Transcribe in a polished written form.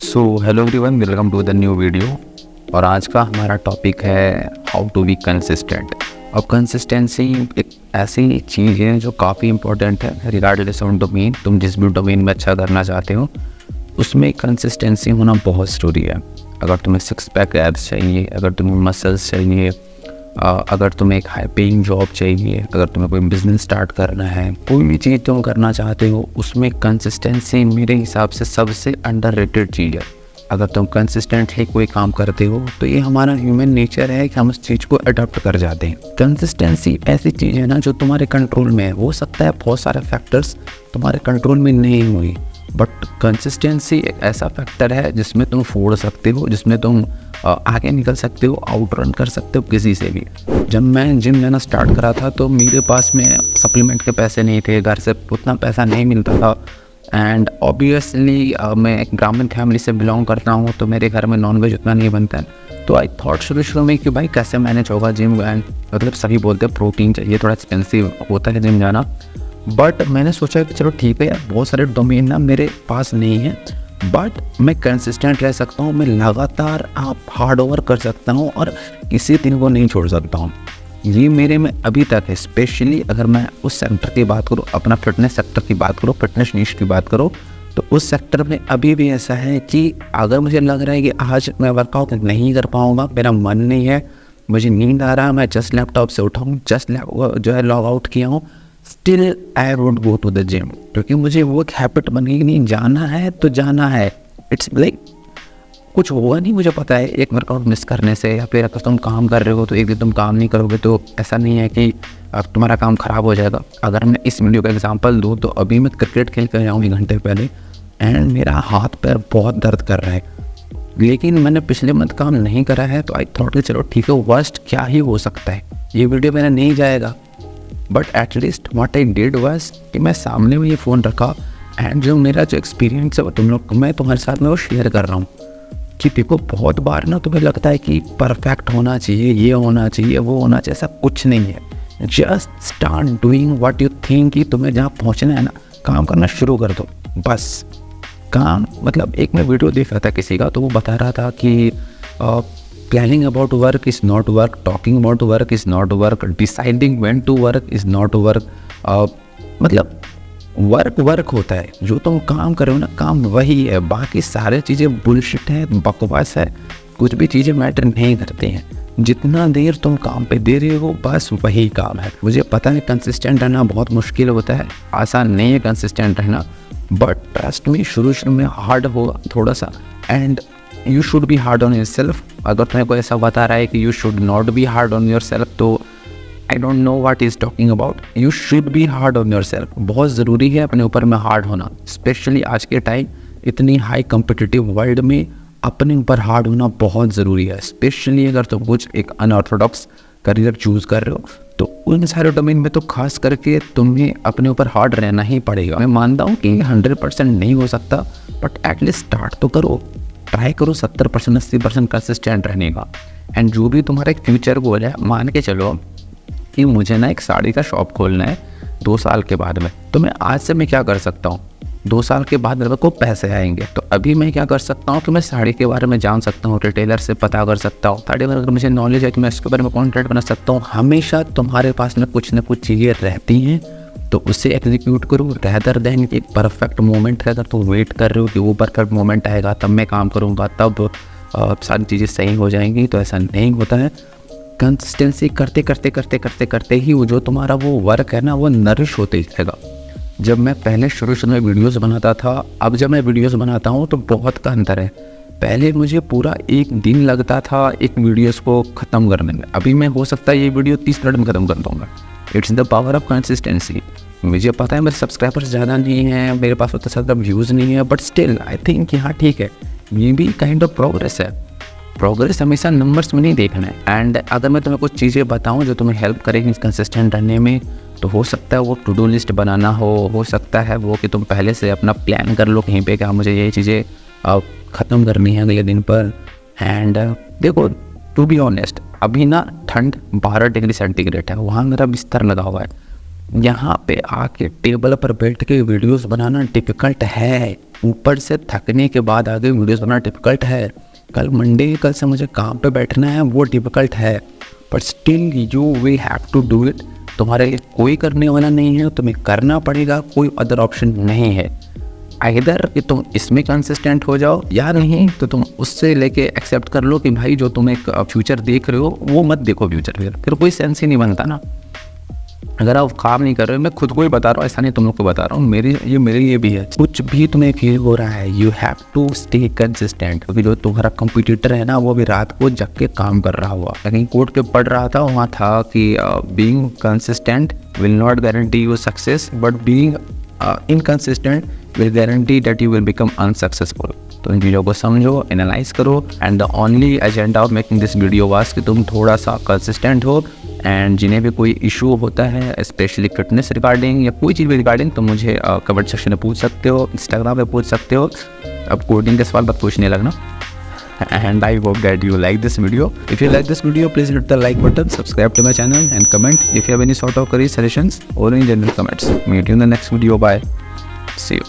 So hello everyone, welcome to the new video. और आज का हमारा टॉपिक है हाउ टू बी कंसिस्टेंट। अब कंसिस्टेंसी एक ऐसी चीज़ है जो काफ़ी इंपॉर्टेंट है रिगार्डलेस ऑफ डोमेन। तुम जिस भी डोमेन में अच्छा करना चाहते हो उसमें कंसिस्टेंसी होना बहुत ज़रूरी है। अगर तुम्हें सिक्स पैक एब्स चाहिए, अगर तुम्हें मसल्स चाहिए, अगर तुम्हें एक हाई पेइंग जॉब चाहिए, अगर तुम्हें कोई बिज़नेस स्टार्ट करना है, कोई भी चीज़ तुम करना चाहते हो, उसमें कंसिस्टेंसी मेरे हिसाब से सबसे अंडररेटेड चीज़ है। अगर तुम कंसिस्टेंटली कोई काम करते हो तो ये हमारा ह्यूमन नेचर है कि हम उस चीज़ को अडॉप्ट कर जाते हैं। कंसिस्टेंसी ऐसी चीज़ है ना जो तुम्हारे कंट्रोल में है। हो सकता है बहुत सारे फैक्टर्स तुम्हारे कंट्रोल में नहीं हुई, बट कंसिस्टेंसी एक ऐसा फैक्टर है जिसमें तुम फोड़ सकते हो, जिसमें तुम आगे निकल सकते हो, आउटरन कर सकते हो किसी से भी। जब मैं जिम जाना स्टार्ट करा था तो मेरे पास में सप्लीमेंट के पैसे नहीं थे, घर से उतना पैसा नहीं मिलता था। एंड ऑब्वियसली मैं एक ब्राह्मण फैमिली से बिलोंग करता हूँ, तो मेरे घर में नॉनवेज उतना नहीं बनता है। तो आई थॉट शुरू में कि भाई कैसे मैनेज होगा जिम। एंड मतलब सभी बोलते हैं प्रोटीन चाहिए, थोड़ा एक्सपेंसिव होता है जिम जाना। बट मैंने सोचा कि चलो ठीक है यार, बहुत सारे डोमेन ना मेरे पास नहीं है, बट मैं कंसिस्टेंट रह सकता हूँ, मैं लगातार हार्ड वर्क कर सकता हूँ और किसी दिन को नहीं छोड़ सकता हूँ। ये मेरे में अभी तक है। स्पेशली अगर मैं उस सेक्टर की बात करूँ, अपना फिटनेस सेक्टर की बात करूँ, फिटनेस नीश की बात करूँ, तो उस सेक्टर में अभी भी ऐसा है कि अगर मुझे लग रहा है कि आज मैं वर्कआउट नहीं कर पाऊँगा, मेरा मन नहीं है, मुझे नींद आ रहा है, मैं जस्ट लैपटॉप से उठा हूँ, जस्ट जो है लॉग आउट किया हूँ, still I won't go to the gym, क्योंकि मुझे वो एक हैबिट बन गई कि नहीं, जाना है तो जाना है। इट्स लाइक कुछ होगा नहीं, मुझे पता है एक वर्कआउट मिस करने से, या फिर अगर तुम काम कर रहे हो तो एक दिन तुम काम नहीं करोगे तो ऐसा नहीं है कि तुम्हारा काम ख़राब हो जाएगा। अगर मैं इस वीडियो का एग्जांपल दूँ तो अभी मैं क्रिकेट खेल कर आया हूँ 1 घंटे पहले, एंड मेरा हाथ पैर बहुत दर्द कर रहा है, लेकिन मैंने पिछले मंथ काम नहीं करा है। तो आई थॉट कि चलो ठीक है, वर्स्ट क्या ही हो सकता है, ये वीडियो मेरा नहीं जाएगा। But at least what I did was कि मैं सामने में ये फ़ोन रखा, एंड जो मेरा जो एक्सपीरियंस है वो मैं तुम्हारे साथ में वो शेयर कर रहा हूँ। कि देखो बहुत बार ना तुम्हें लगता है कि परफेक्ट होना चाहिए, ये होना चाहिए, वो होना चाहिए, ऐसा कुछ नहीं है। Just start doing what you think कि तुम्हें जहाँ पहुँचना है ना, काम करना शुरू कर दो बस। काम मतलब एक मैं वीडियो देख रहा था किसी का, तो वो बता रहा था कि planning about work is not work, talking about work is not work, deciding when to work is not work. मतलब वर्क होता है, जो तुम काम कर रहे हो ना, काम वही है, बाकी सारे चीज़ें बुलशिट है, बकवास है, कुछ भी चीज़ें मैटर नहीं करती हैं। जितना देर तुम काम पे दे रहे हो बस वही काम है। मुझे पता है कंसिस्टेंट रहना बहुत मुश्किल होता है, आसान नहीं है कंसिस्टेंट रहना, बट ट्रस्ट में शुरू में हार्ड होगा थोड़ा सा। And you should be hard on yourself. अगर तुम्हें कोई ऐसा बता रहा है कि you should not be hard on yourself, तो I don't know what is talking about. You should be hard on yourself. बहुत ज़रूरी है अपने ऊपर में हार्ड होना, स्पेशली आज के टाइम इतनी हाई कम्पिटिटिव वर्ल्ड में अपने ऊपर हार्ड होना बहुत ज़रूरी है। स्पेशली अगर तुम कुछ एक अनऑर्थोडॉक्स करियर चूज़ कर रहे हो तो उन सारे डोमेन में तो खास करके तुम्हें अपने ऊपर हार्ड रहना ही पड़ेगा। मैं मानता हूँ कि 100% नहीं हो सकता, बट एटलीस्ट स्टार्ट तो करो, ट्राई करो 70% 80% कंसिस्टेंट रहने का। एंड जो भी तुम्हारा एक फ्यूचर गोल है, मान के चलो कि मुझे ना एक साड़ी का शॉप खोलना है 2 साल के बाद में, तो मैं आज से मैं क्या कर सकता हूँ, 2 साल के बाद मेरे को पैसे आएंगे, तो अभी मैं क्या कर सकता हूँ कि मैं साड़ी के बारे में जान सकता हूँ, रिटेलर से पता कर सकता हूँ, साड़ी में अगर मुझे नॉलेज है कि मैं इसके बारे में कॉन्टेंट बना सकता हूँ। हमेशा तुम्हारे पास में कुछ ना कुछ चीज़ें रहती हैं, तो उससे एग्जीक्यूट करो रेदर देन एक परफेक्ट मोमेंट है। अगर तुम वेट कर रहे हो कि वो परफेक्ट मोमेंट आएगा तब मैं काम करूँगा, तब सारी चीज़ें सही हो जाएंगी, तो ऐसा नहीं होता है। कंसिस्टेंसी करते ही वो जो तुम्हारा वो वर्क है ना, वो नरिश होते जाएगा। जब मैं पहले शुरू में वीडियोस बनाता था, अब जब मैं वीडियोस बनाता हूँ तो बहुत का अंतर है। पहले मुझे पूरा 1 दिन लगता था एक वीडियोस को ख़त्म करने में, अभी मैं हो सकता है ये वीडियो 30 मिनट में ख़त्म कर दूँगा। It's the power of consistency. मुझे पता है मेरे सब्सक्राइबर्स ज़्यादा नहीं हैं, मेरे पास उतना ज़्यादा व्यूज़ नहीं है, बट स्टिल आई थिंक कि हाँ ठीक है, ये भी काइंड ऑफ प्रोग्रेस है। प्रोग्रेस हमेशा नंबर्स में नहीं देखना है। एंड अगर मैं तुम्हें कुछ चीज़ें बताऊं जो तुम्हें हेल्प करेगी कंसिस्टेंट रहने में, तो हो सकता है वो टू डू लिस्ट बनाना हो सकता है वो कि तुम पहले से अपना प्लान कर लो कहीं पे कि मुझे ये चीज़ें ख़त्म करनी है अगले दिन पर। एंड देखो, टू बी ऑनेस्ट, अभी ना ठंड 12 डिग्री सेंटीग्रेड है, वहाँ मेरा बिस्तर लगा हुआ है, यहाँ पे आके टेबल पर बैठ के वीडियोस बनाना डिफ़िकल्ट है, ऊपर से थकने के बाद आगे वीडियोस बनाना डिफ़िकल्ट है। कल से मुझे काम पे बैठना है, वो डिफ़िकल्ट है, but still you we have to do it. तुम्हारे लिए कोई करने वाला नहीं है, तुम्हें करना पड़ेगा, कोई अदर ऑप्शन नहीं है। आइदर कि तुम इसमें कंसिस्टेंट हो जाओ या नहीं तो तुम उससे लेके एक्सेप्ट कर लो कि भाई जो तुम एक फ्यूचर देख रहे हो वो मत देखो फ्यूचर, फिर कोई सेंस ही नहीं बनता ना। अगर आप काम नहीं कर रहे हो, मैं खुद को ही बता रहा हूँ, ऐसा नहीं तुम लोग को बता रहा हूँ, मेरे लिए भी है। कुछ भी तुम्हें फील हो रहा है, you have to stay consistent. क्योंकि जो तुम्हारा कंपटीटर है ना, वो भी रात को जग के काम कर रहा हुआ। लेकिन कोर्ट के पढ़ रहा था, वहाँ था कि being consistent will not guarantee you success, but being inconsistent will guarantee that you will become unsuccessful. तो इन चीज़ों को समझो, एनालाइज करो, and the only agenda of making this video was कि तुम थोड़ा सा कंसिस्टेंट हो। एंड जिन्हें भी कोई इशू होता है स्पेशली फिटनेस रिगार्डिंग या कोई चीज़ भी रिगार्डिंग, तो मुझे कमेंट सेक्शन में पूछ सकते हो, इंस्टाग्राम पे पूछ सकते हो। अब कोडिंग के सवाल बस पूछने लगना। And I hope that you like this video. If you like this video, please hit the like button, subscribe to my channel, and comment if you have any sort of career suggestions or any general comments. Meet you in the next video. Bye. See you.